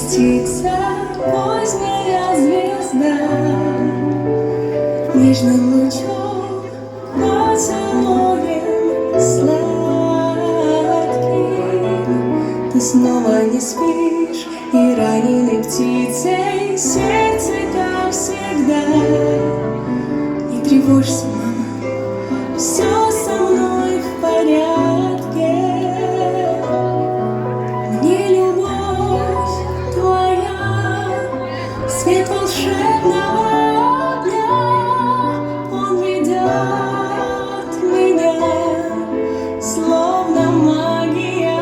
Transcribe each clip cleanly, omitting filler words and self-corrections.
спустится поздняя звезда, нежным лучом поцелуем сладким. Ты снова не спишь, и раненой птицей сердце, как всегда. Не тревожься, мама, все со мной в порядке. Мне любовь твоя, свет волшебного дня, он ведет меня, словно магия.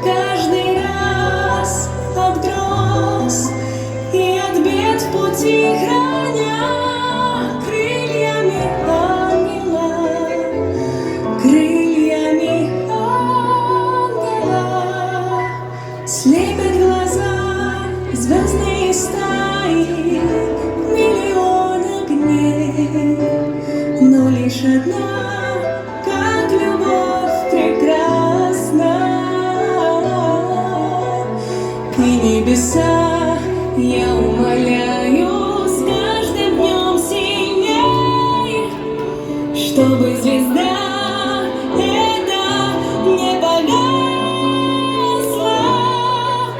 Каждый раз от гроз и от бед в пути храня крыльями ангела, крыльями ангела. Слепят глаза звездные стаи, миллион огней, но лишь одна, как любовь прекрасна. И небеса я умоляю с каждым днем сильней, чтобы звезда эта не погасла.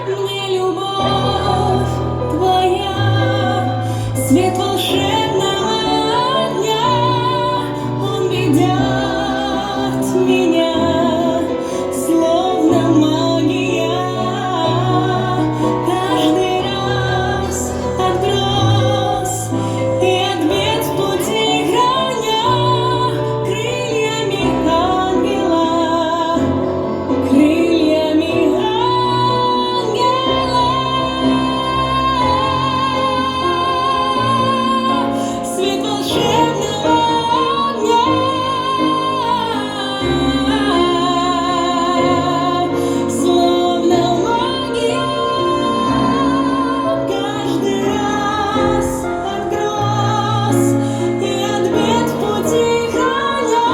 Мне любовь твоя, свет волшебного дня, он ведет меня, словно магия. Каждый раз от гроз и от бед в пути храня крыльями ангела, крыльями ангела. Свет волшебного дня, словно магия. Каждый раз от гроз и от бед в пути храня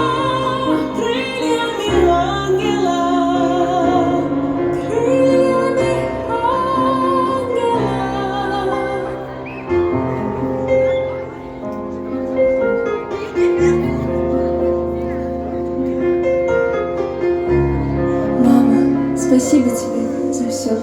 крыльями ангела, крыльями ангела. Мама, спасибо тебе за все.